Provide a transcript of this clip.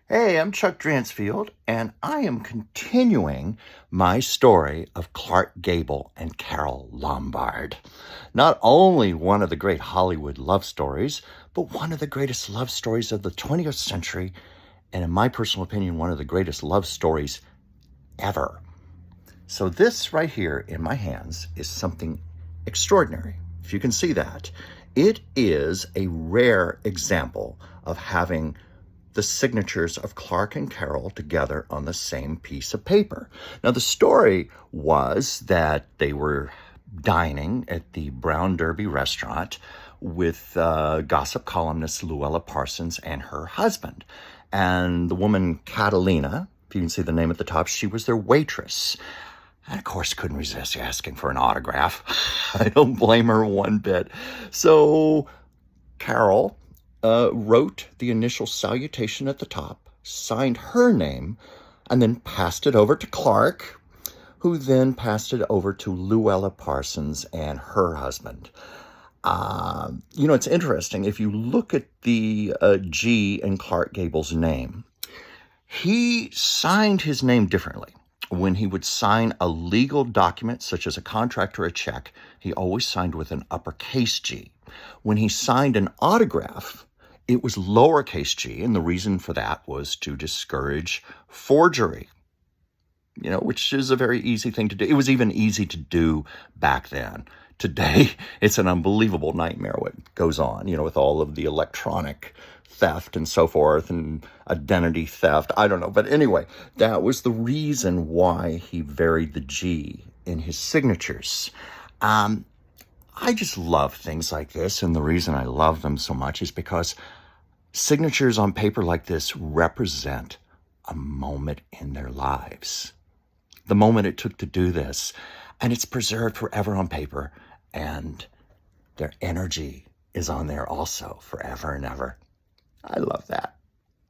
Hey, I'm Chuck Dransfield, and I am continuing my story of Clark Gable and Carol Lombard. Not only one of the great Hollywood love stories, but one of the greatest love stories of the 20th century, and in my personal opinion, one of the greatest love stories ever. So this right here in my hands is something extraordinary, if you can see that. It is a rare example of having the signatures of Clark and Carol together on the same piece of paper. Now, the story was that they were dining at the Brown Derby restaurant with gossip columnist Luella Parsons and her husband. And the woman, Catalina, if you can see the name at the top, she was their waitress. And of course, couldn't resist asking for an autograph. I don't blame her one bit. So Carol wrote the initial salutation at the top, signed her name, and then passed it over to Clark, who then passed it over to Luella Parsons and her husband. It's interesting. If you look at the G in Clark Gable's name, he signed his name differently. When he would sign a legal document, such as a contract or a check, he always signed with an uppercase G. When he signed an autograph, it was lowercase g, and the reason for that was to discourage forgery, which is a very easy thing to do. It was even easy to do back then. Today, it's an unbelievable nightmare what goes on, with all of the electronic theft and so forth and identity theft. I don't know. But anyway, that was the reason why he varied the G in his signatures. I just love things like this, and the reason I love them so much is because signatures on paper like this represent a moment in their lives. The moment it took to do this, and it's preserved forever on paper, and their energy is on there also forever and ever. I love that.